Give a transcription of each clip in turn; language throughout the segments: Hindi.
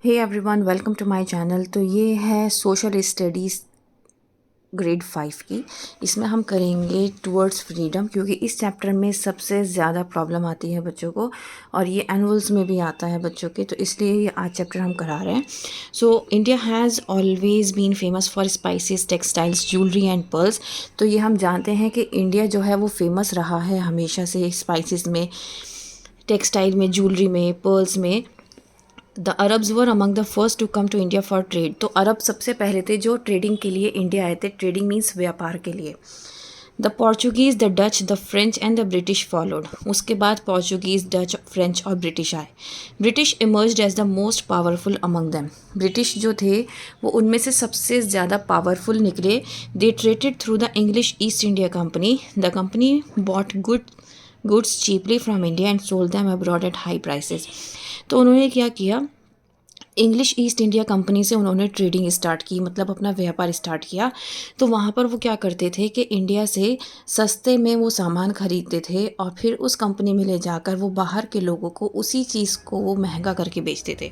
Hey everyone, welcome to my channel. तो ये है सोशल स्टडीज़ ग्रेड 5 की। इसमें हम करेंगे टुवर्ड्स फ्रीडम, क्योंकि इस चैप्टर में सबसे ज़्यादा प्रॉब्लम आती है बच्चों को, और ये एनुअल्स में भी आता है बच्चों के, तो इसलिए ये आज चैप्टर हम करा रहे हैं। So India has always been famous for spices, textiles, jewellery and pearls. तो ये हम जानते हैं कि इंडिया जो है वो फेमस रहा है हमेशा से स्पाइसेस में, टेक्सटाइल में, ज्वेलरी में, पर्ल्स में। The Arabs were among the first to come to India for trade. तो अरब सबसे पहले थे जो ट्रेडिंग के लिए इंडिया आए थे। ट्रेडिंग मीन्स व्यापार के लिए। The Portuguese, the Dutch, the French and the British followed. उसके बाद पोर्चुगीज़, डच, फ्रेंच और ब्रिटिश आए। British emerged as the most powerful among them. British जो थे वो उनमें से सबसे ज़्यादा पावरफुल निकले। They traded through the English East India Company. The company bought goods cheaply from India and sold them abroad at high prices. तो उन्होंने क्या किया, इंग्लिश ईस्ट इंडिया कंपनी से उन्होंने ट्रेडिंग स्टार्ट की, मतलब अपना व्यापार स्टार्ट किया। तो वहाँ पर वो क्या करते थे कि इंडिया से सस्ते में वो सामान खरीदते थे और फिर उस कंपनी में ले जाकर वो बाहर के लोगों को उसी चीज़ को वो महंगा करके बेचते थे।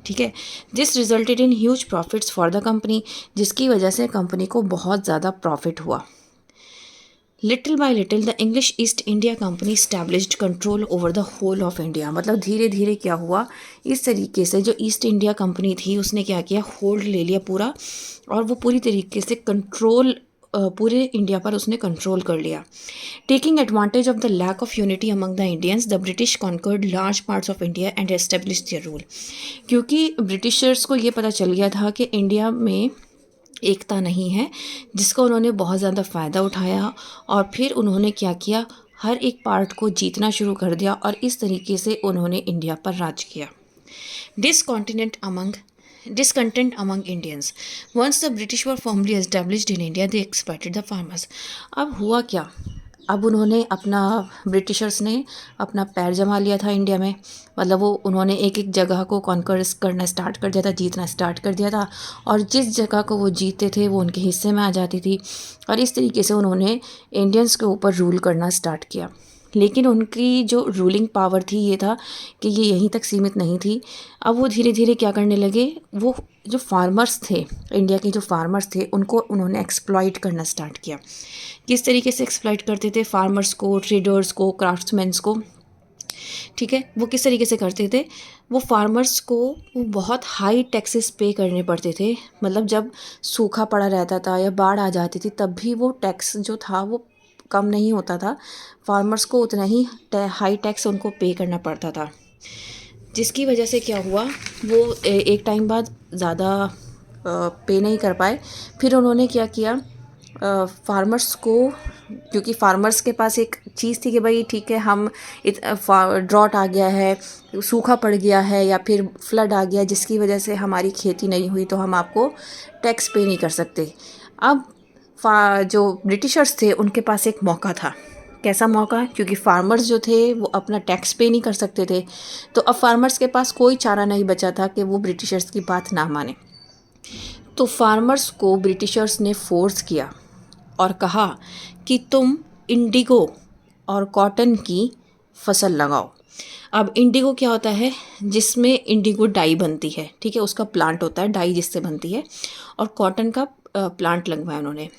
ठीक है। This resulted in huge profits for the company, जिसकी वजह से कंपनी को बहुत ज़्यादा प्रॉफिट हुआ। Little by little the English East India company established control over the whole of India. मतलब धीरे धीरे क्या हुआ, इस तरीके से जो ईस्ट इंडिया कंपनी थी उसने क्या किया, होल्ड ले लिया पूरा, और वो पूरी तरीके से कंट्रोल, पूरे इंडिया पर उसने कंट्रोल कर लिया। Taking advantage of the lack of unity among the Indians, the British conquered large parts of India and establish their rule. क्योंकि ब्रिटिशर्स को ये पता चल गया था कि इंडिया में एकता नहीं है, जिसका उन्होंने बहुत ज़्यादा फ़ायदा उठाया और फिर उन्होंने क्या किया, हर एक पार्ट को जीतना शुरू कर दिया और इस तरीके से उन्होंने इंडिया पर राज किया। डिसकॉन्टिनेंट among discontent among Indians. Once the British were firmly established in India, they exploited the farmers. अब हुआ क्या, अब उन्होंने अपना, ब्रिटिशर्स ने अपना पैर जमा लिया था इंडिया में। मतलब वो उन्होंने एक एक जगह को कॉन्कर करना स्टार्ट कर दिया था, जीतना स्टार्ट कर दिया था, और जिस जगह को वो जीतते थे वो उनके हिस्से में आ जाती थी, और इस तरीके से उन्होंने इंडियंस के ऊपर रूल करना स्टार्ट किया। लेकिन उनकी जो रूलिंग पावर थी ये था कि ये यहीं तक सीमित नहीं थी। अब वो धीरे धीरे क्या करने लगे, वो जो फार्मर्स थे, इंडिया के जो फार्मर्स थे, उनको उन्होंने एक्सप्लॉइट करना स्टार्ट किया। किस तरीके से एक्सप्लॉइट करते थे, फार्मर्स को, ट्रेडर्स को, क्राफ्ट्समैन्स को। ठीक है, वो किस तरीके से करते थे, वो फार्मर्स को वो बहुत हाई टैक्सेस पे करने पड़ते थे। मतलब जब सूखा पड़ा रहता था या बाढ़ आ जाती थी तब भी वो टैक्स जो था वो कम नहीं होता था, फार्मर्स को उतना ही हाई टैक्स उनको पे करना पड़ता था। जिसकी वजह से क्या हुआ, वो एक टाइम बाद ज़्यादा पे नहीं कर पाए। फिर उन्होंने क्या किया, फार्मर्स को, क्योंकि फार्मर्स के पास एक चीज़ थी कि भाई ठीक है, हम ड्रॉट आ गया है, सूखा पड़ गया है या फिर फ्लड आ गया जिसकी वजह से हमारी खेती नहीं हुई, तो हम आपको टैक्स पे नहीं कर सकते। अब जो ब्रिटिशर्स थे उनके पास एक मौका था। कैसा मौका, क्योंकि फार्मर्स जो थे वो अपना टैक्स पे नहीं कर सकते थे, तो अब फार्मर्स के पास कोई चारा नहीं बचा था कि वो ब्रिटिशर्स की बात ना माने। तो फार्मर्स को ब्रिटिशर्स ने फोर्स किया और कहा कि तुम इंडिगो और कॉटन की फसल लगाओ। अब इंडिगो क्या होता है, जिसमें इंडिगो डाई बनती है, ठीक है, उसका प्लांट होता है, डाई जिससे बनती है, और कॉटन का प्लांट लगवाया उन्होंने।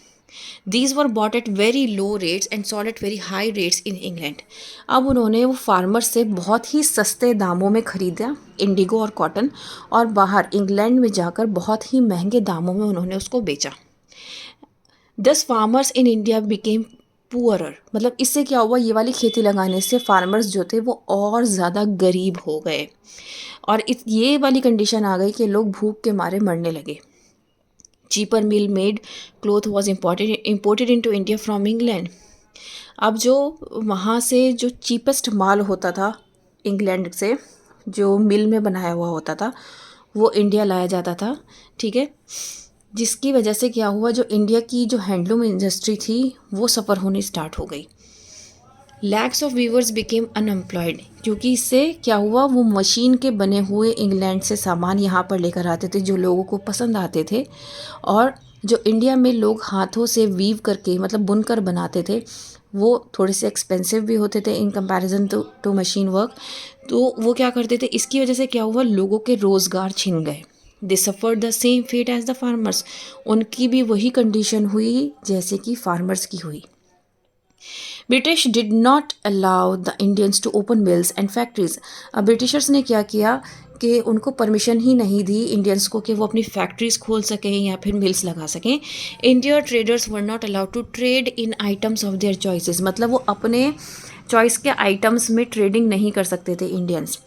These were bought at very low rates and sold at very high rates in England. अब उन्होंने वो फार्मर्स से बहुत ही सस्ते दामों में ख़रीदा इंडिगो और कॉटन, और बाहर इंग्लैंड में जाकर बहुत ही महंगे दामों में उन्होंने उसको बेचा। दस farmers in India became poorer. मतलब इससे क्या हुआ, ये वाली खेती लगाने से फार्मर्स जो थे वो और ज़्यादा गरीब हो गए, और ये वाली कंडीशन आ गई कि लोग भूख के मारे मरने लगे। Cheaper mill made cloth was imported into India from England. अब जो वहाँ से जो चीपेस्ट माल होता था इंग्लैंड से, जो मिल में बनाया हुआ होता था, वो इंडिया लाया जाता था। ठीक है, जिसकी वजह से क्या हुआ, जो इंडिया की जो हैंडलूम इंडस्ट्री थी वो सफ़र होनी स्टार्ट हो गई। Lakhs of viewers became unemployed, क्योंकि इससे क्या हुआ, वो मशीन के बने हुए इंग्लैंड से सामान यहाँ पर लेकर आते थे जो लोगों को पसंद आते थे, और जो इंडिया में लोग हाथों से वीव करके, मतलब बुनकर बनाते थे, वो थोड़े से एक्सपेंसिव भी होते थे in comparison to machine work. तो वो क्या करते थे, इसकी वजह से क्या हुआ, लोगों के रोज़गार छिन गए। They suffered the same fate as the farmers, उनकी भी वही कंडीशन हुई जैसे कि फार्मर्स की हुई। British did not allow the Indians to open mills and factories. अब ब्रिटिशर्स ने क्या किया कि उनको परमिशन ही नहीं दी इंडियंस को कि वो अपनी फैक्ट्रीज खोल सकें या फिर मिल्स लगा सकें। India traders were not allowed to trade in items of their choices, मतलब वो अपने चॉइस के आइटम्स में ट्रेडिंग नहीं कर सकते थे Indians.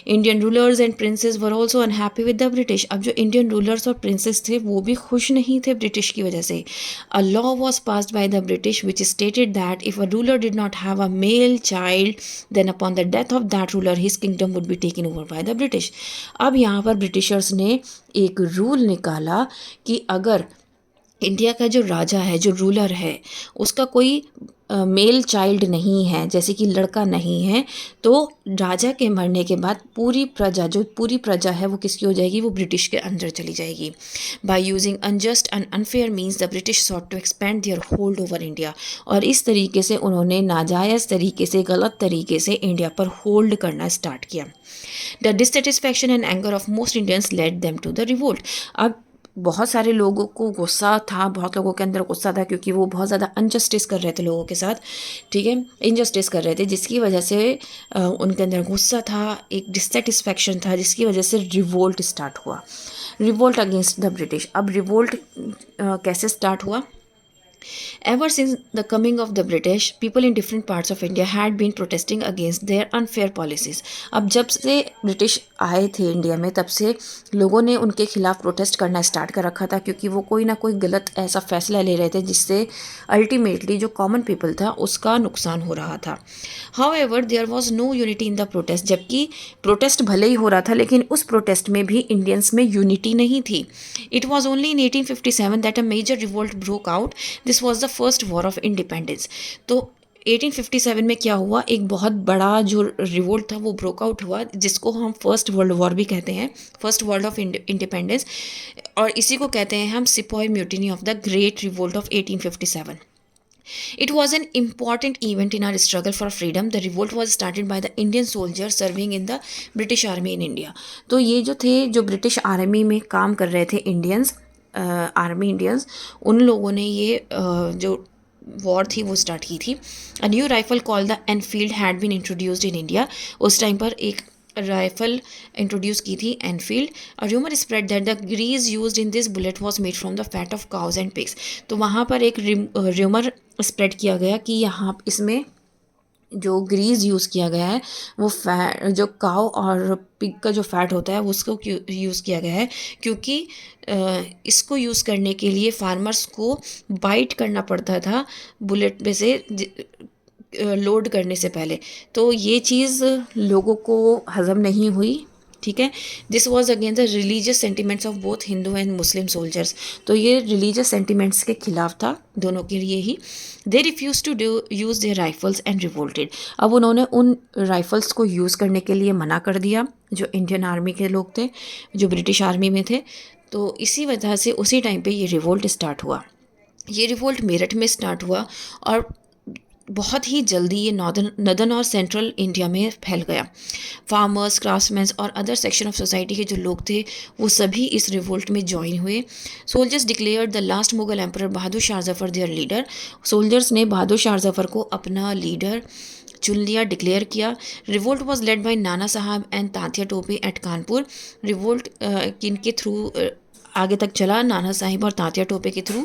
Indian rulers and princess were also unhappy with the British. अब जो इंडियन रूलर्स और प्रिंसेस थे वो भी खुश नहीं थे ब्रिटिश की वजह से। A law was passed by the British which stated that if a ruler did not have a male child then upon the death of that ruler his kingdom would be taken over by the British. अब यहाँ पर ब्रिटिशर्स ने एक रूल निकाला कि अगर इंडिया का जो राजा है, जो रूलर है, उसका कोई मेल चाइल्ड नहीं है, जैसे कि लड़का नहीं है, तो राजा के मरने के बाद पूरी प्रजा है वो किसकी हो जाएगी, वो ब्रिटिश के अंदर चली जाएगी। By using unjust and unfair means the British sought to expand their hold over India. और इस तरीके से उन्होंने नाजायज़ तरीके से, गलत तरीके से इंडिया पर होल्ड करना स्टार्ट किया। The dissatisfaction and anger of most Indians led them to the revolt. अब बहुत सारे लोगों को गुस्सा था, बहुत लोगों के अंदर गुस्सा था क्योंकि वो बहुत ज़्यादा अनजस्टिस कर रहे थे लोगों के साथ, ठीक है, इनजस्टिस कर रहे थे, जिसकी वजह से उनके अंदर गुस्सा था, एक डिससेटिस्फैक्शन था, जिसकी वजह से रिवोल्ट स्टार्ट हुआ, रिवोल्ट अगेंस्ट द ब्रिटिश। अब रिवोल्ट कैसे स्टार्ट हुआ? Ever since the coming of the British, people in different parts of India had been protesting against their unfair policies. अब जब से ब्रिटिश आए थे इंडिया में, तब से लोगों ने उनके खिलाफ प्रोटेस्ट करना स्टार्ट कर रखा था, क्योंकि वो कोई ना कोई गलत ऐसा फैसला ले रहे थे जिससे अल्टीमेटली जो कॉमन पीपल था उसका नुकसान हो रहा था। However, there was no unity in the protest, जबकि प्रोटेस्ट भले ही हो रहा था लेकिन उस प्रोटेस्ट में भी इंडियंस में यूनिटी नहीं थी। It was only in 1857 that a major revolt broke out. This was the first war of independence. तो 1857 में क्या हुआ, एक बहुत बड़ा जो रिवोल्ट था वो ब्रोकआउट हुआ, जिसको हम फर्स्ट वर्ल्ड वॉर भी कहते हैं, फर्स्ट वर्ल्ड ऑफ इंडिपेंडेंस, और इसी को कहते हैं हम sepoy mutiny of the great revolt of 1857. It was an important event in our struggle for freedom. The revolt was started by the Indian soldiers serving in the British Army in India. तो ये जो थे, जो ब्रिटिश आर्मी में काम कर रहे थे इंडियंस, आर्मी इंडियंस, उन लोगों ने ये जो वॉर थी वो स्टार्ट की थी। A new rifle called the Enfield had been introduced in India. उस टाइम पर एक राइफल इंट्रोड्यूस की थी, एनफील्ड। और rumour spread that the grease used in this bullet was made from the fat of cows and pigs. तो वहाँ पर एक र्यूमर स्प्रेड किया गया कि यहाँ इसमें जो ग्रीज यूज़ किया गया है वो फैट, जो काव और पिग का जो फैट होता है उसको यूज़ किया गया है, क्योंकि इसको यूज़ करने के लिए फार्मर्स को बाइट करना पड़ता था बुलेट में से लोड करने से पहले। तो ये चीज़ लोगों को हज़म नहीं हुई, ठीक है। This was against the religious sentiments of both Hindu and Muslim soldiers. तो ये रिलीजियस सेंटिमेंट्स के खिलाफ था, दोनों के लिए ही। They refuse to use their rifles and revolted. अब उन्होंने उन राइफल्स को यूज़ करने के लिए मना कर दिया, जो इंडियन आर्मी के लोग थे, जो ब्रिटिश आर्मी में थे। तो इसी वजह से उसी टाइम पे ये रिवोल्ट स्टार्ट हुआ। ये रिवोल्ट मेरठ में स्टार्ट हुआ और बहुत ही जल्दी ये नॉर्दर्न और सेंट्रल इंडिया में फैल गया। फार्मर्स, क्राफ्ट्समैन और अदर सेक्शन ऑफ सोसाइटी के जो लोग थे वो सभी इस रिवोल्ट में ज्वाइन हुए। Soldiers declared the last Mughal emperor Bahadur Shah Zafar there leader. Soldiers ने बहादुर शाह जफर को अपना लीडर चुन लिया, डिक्लेयर किया। Revolt was lead by Nana Sahib and Tantia Tope at Kanpur. Revolt किनके थ्रू आगे तक चला, नाना साहिब और तांतिया टोपे के थ्रू,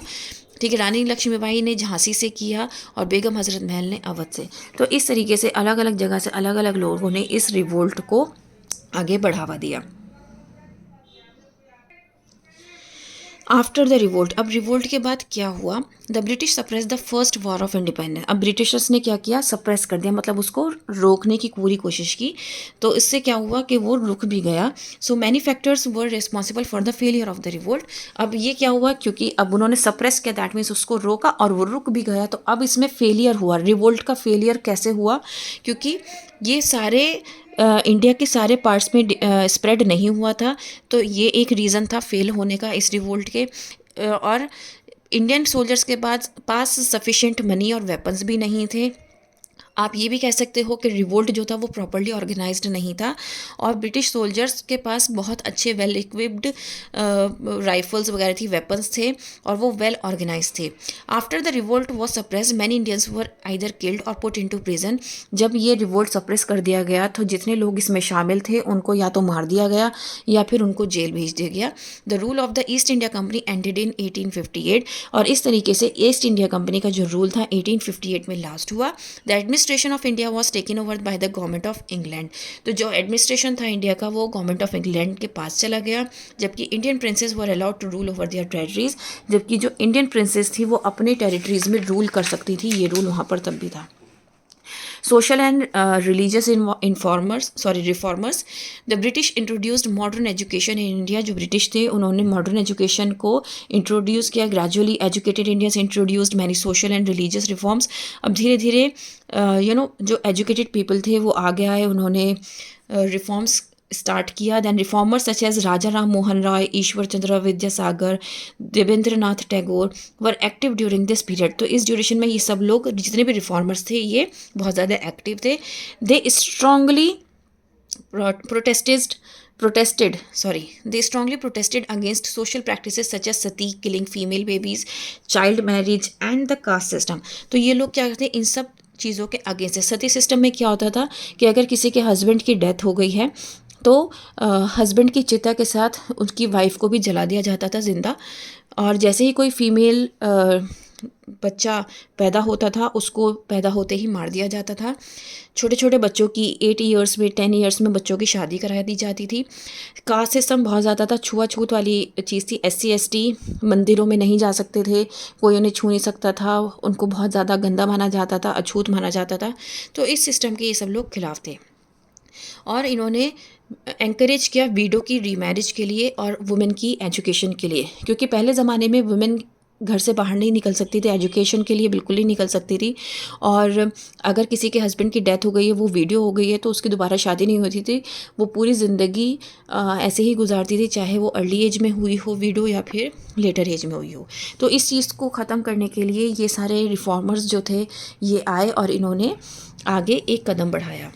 ठीक है। रानी लक्ष्मीबाई ने झांसी से किया और बेगम हजरत महल ने अवध से। तो इस तरीके से अलग अलग जगह से अलग अलग लोगों ने इस रिवोल्ट को आगे बढ़ावा दिया। आफ्टर द रिवोल्ट, अब रिवोल्ट के बाद क्या हुआ, the British suppress the first war of independence. अब ब्रिटिशर्स ने क्या किया, सप्रेस कर दिया, मतलब उसको रोकने की पूरी कोशिश की। तो इससे क्या हुआ कि वो रुक भी गया। So many factors were responsible for the failure of the revolt. अब ये क्या हुआ, क्योंकि अब उन्होंने सप्रेस किया, दैट मीन्स उसको रोका और वो रुक भी गया। तो अब इसमें फेलियर हुआ। रिवोल्ट का फेलियर कैसे हुआ, क्योंकि ये सारे इंडिया के सारे पार्ट्स में स्प्रेड नहीं हुआ था। तो ये एक रीज़न था फेल होने का इस रिवोल्ट के। और इंडियन सोल्जर्स के पास सफिशिएंट मनी और वेपन्स भी नहीं थे। आप ये भी कह सकते हो कि रिवोल्ट जो था वो प्रॉपर्ली ऑर्गेनाइज्ड नहीं था, और ब्रिटिश सोल्जर्स के पास बहुत अच्छे वेल इक्विप्ड राइफल्स वगैरह थी, वेपन्स थे, और वो वेल ऑर्गेनाइज थे। After the revolt was suppress many Indians were either killed और पुट इनटू प्रिजन। जब ये रिवोल्ट सप्रेस कर दिया गया तो जितने लोग इसमें शामिल थे उनको या तो मार दिया गया या फिर उनको जेल भेज दिया गया। The rule of the east India company ended in 1858, और इस तरीके से ईस्ट इंडिया कंपनी का जो रूल था 1858 में लास्ट हुआ। The administration of India was taken over by the government of England. तो जो एडमिनिस्ट्रेशन था इंडिया का वो गवर्नमेंट ऑफ इंग्लैंड के पास चला गया, जबकि Indian princes were allowed to rule over their territories. जबकि जो इंडियन प्रिंसेस थी वो अपने टेरिटरीज में रूल कर सकती थी, ये रूल वहाँ पर तब भी था। Social and religious reformers. The British introduced modern education in India. जो ब्रिटिश थे उन्होंने मॉडर्न एजुकेशन को इंट्रोड्यूस किया। Gradually educated Indians introduced many social and religious reforms. अब धीरे धीरे जो एजुकेटेड पीपल थे वो आगे आए, उन्होंने रिफॉर्म्स स्टार्ट किया। Then reformers such as Raja Ram Mohan Roy, Ishwar Chandra Vidyasagar, Debendra Nath Tagore were active during this period. तो इस ड्यूरेशन में ये सब लोग जितने भी रिफॉर्मर्स थे ये बहुत ज़्यादा एक्टिव थे। दे strongly protested against social practices such as sati, killing female babies, child marriage and the caste system. तो ये लोग क्या करते हैं, इन सब चीज़ों के अगेंस्ट है। सती सिस्टम में क्या होता था कि अगर किसी के हस्बैंड की डेथ हो गई है तो हस्बैंड की चिता के साथ उनकी वाइफ को भी जला दिया जाता था जिंदा, और जैसे ही कोई फीमेल बच्चा पैदा होता था उसको पैदा होते ही मार दिया जाता था। छोटे छोटे बच्चों की 8 ईयर्स में 10 ईयर्स में बच्चों की शादी करा दी जाती थी। कास्ट सिस्टम बहुत ज़्यादा था, छुआछूत वाली चीज़ थी। SC ST मंदिरों में नहीं जा सकते थे, कोई उन्हें छू नहीं सकता था, उनको बहुत ज़्यादा गंदा माना जाता था, अछूत माना जाता था। तो इस सिस्टम के ये सब लोग खिलाफ थे, और इन्होंने एंकरेज किया वीडो की रीमैरिज के लिए और वुमेन की एजुकेशन के लिए, क्योंकि पहले ज़माने में वुमेन घर से बाहर नहीं निकल सकती थी, एजुकेशन के लिए बिल्कुल ही निकल सकती थी। और अगर किसी के हस्बैंड की डेथ हो गई है, वो वीडियो हो गई है, तो उसकी दोबारा शादी नहीं होती थी, वो पूरी ज़िंदगी ऐसे ही गुजारती थी, चाहे वो अर्ली एज में हुई हो वीडियो या फिर लेटर एज में हुई हो। तो इस चीज़ को ख़त्म करने के लिए ये सारे रिफॉर्मर्स जो थे ये आए और इन्होंने आगे एक कदम बढ़ाया।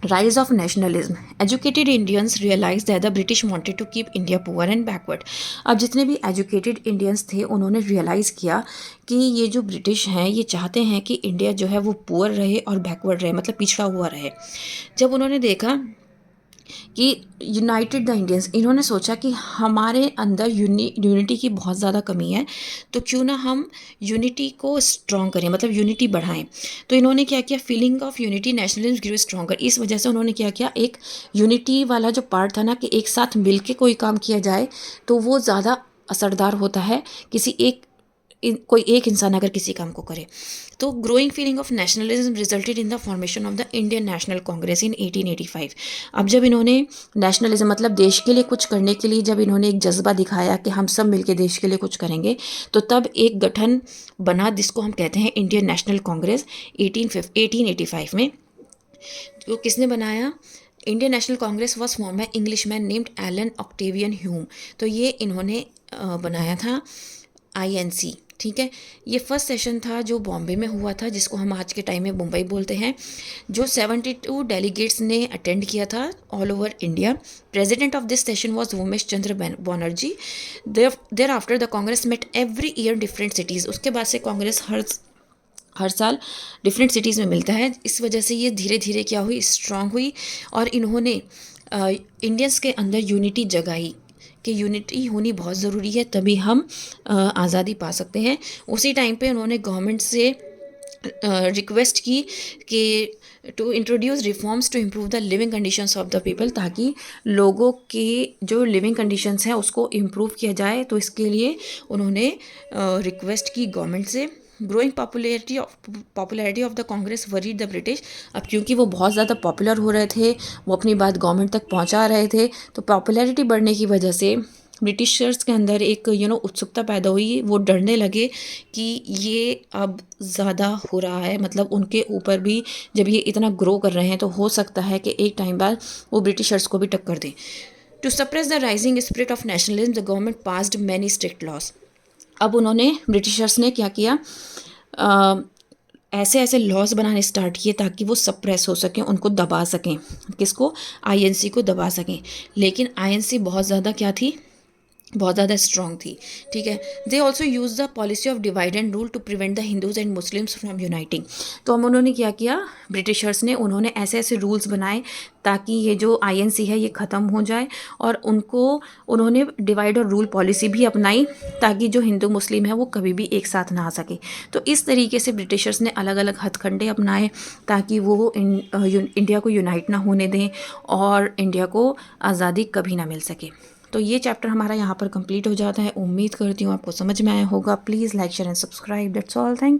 Rise of nationalism. Educated Indians realized that the British wanted to keep India poor and backward. अब जितने भी एजुकेटेड इंडियंस थे उन्होंने रियलाइज़ किया कि ये जो ब्रिटिश हैं ये चाहते हैं कि इंडिया जो है वो पुअर रहे और बैकवर्ड रहे, मतलब पिछड़ा हुआ रहे। जब उन्होंने देखा कि यूनाइटेड द इंडियंस, इन्होंने सोचा कि हमारे अंदर यूनिटी की बहुत ज़्यादा कमी है, तो क्यों ना हम यूनिटी को स्ट्रॉन्ग करें, मतलब यूनिटी बढ़ाएं। तो इन्होंने क्या किया, feeling of unity nationalism grew stronger. इस वजह से उन्होंने क्या किया, एक यूनिटी वाला जो पार्ट था ना कि एक साथ मिल के कोई काम किया जाए तो वो ज़्यादा असरदार होता है कोई एक इंसान अगर किसी काम को करे। तो growing feeling of nationalism resulted in the formation of the Indian National Congress in 1885। अब जब इन्होंने नेशनलिज्म मतलब देश के लिए कुछ करने के लिए जब इन्होंने एक जज्बा दिखाया कि हम सब मिलके देश के लिए कुछ करेंगे, तो तब एक गठन बना जिसको हम कहते हैं इंडियन नेशनल कांग्रेस 1885 में। तो किसने बनाया, Indian National Congress was form by English man named Allan Octavian Hume. तो ये इन्होंने बनाया था INC, ठीक है। ये फर्स्ट सेशन था जो बॉम्बे में हुआ था, जिसको हम आज के टाइम में मुंबई बोलते हैं, जो 72 डेलीगेट्स ने अटेंड किया था all over India. President of this session was Umesh Chandra Banerjee. Thereafter the Congress met every year different cities. उसके बाद से कांग्रेस हर साल डिफरेंट सिटीज़ में मिलता है। इस वजह से ये धीरे धीरे क्या हुई, स्ट्रांग हुई, और इन्होंने इंडियंस के अंदर यूनिटी जगाई कि यूनिटी होनी बहुत ज़रूरी है, तभी हम आज़ादी पा सकते हैं। उसी टाइम पे उन्होंने गवर्नमेंट से रिक्वेस्ट की कि to introduce reforms to improve the living conditions of the people, ताकि लोगों की जो लिविंग कंडीशंस हैं उसको इम्प्रूव किया जाए। तो इसके लिए उन्होंने रिक्वेस्ट की गवर्नमेंट से। Growing popularity of the Congress worried the British. अब क्योंकि वो बहुत ज़्यादा पॉपुलर हो रहे थे, वो अपनी बात गवर्नमेंट तक पहुंचा रहे थे, तो पॉपुलैरिटी बढ़ने की वजह से ब्रिटिशर्स के अंदर एक उत्सुकता पैदा हुई। वो डरने लगे कि ये अब ज़्यादा हो रहा है, मतलब उनके ऊपर भी जब ये इतना ग्रो कर रहे हैं तो हो सकता है कि एक टाइम बाद वो ब्रिटिशर्स को भी टक्कर दें। To suppress the rising spirit of nationalism the government passed many strict laws. अब उन्होंने ब्रिटिशर्स ने क्या किया, ऐसे ऐसे लॉज बनाने स्टार्ट किए ताकि वो सप्रेस हो सकें, उनको दबा सकें, किसको, आईएनसी को दबा सकें। लेकिन आईएनसी बहुत ज़्यादा क्या थी, बहुत ज़्यादा स्ट्रॉन्ग थी, ठीक है। They also use the policy of divide and rule to prevent the Hindus and Muslims from uniting. तो हम उन्होंने क्या किया, ब्रिटिशर्स ने, उन्होंने ऐसे ऐसे रूल्स बनाए ताकि ये जो आईएनसी है ये ख़त्म हो जाए, और उन्होंने डिवाइड और रूल पॉलिसी भी अपनाई ताकि जो हिंदू मुस्लिम है वो कभी भी एक साथ ना आ सके। तो इस तरीके से ब्रिटिशर्स ने अलग अलग हथकंडे अपनाए ताकि वो इंडिया को यूनाइट ना होने दें और इंडिया को आज़ादी कभी ना मिल सके। तो ये चैप्टर हमारा यहाँ पर कंप्लीट हो जाता है। उम्मीद करती हूँ आपको समझ में आया होगा। Please like share and subscribe, that's all, thank you.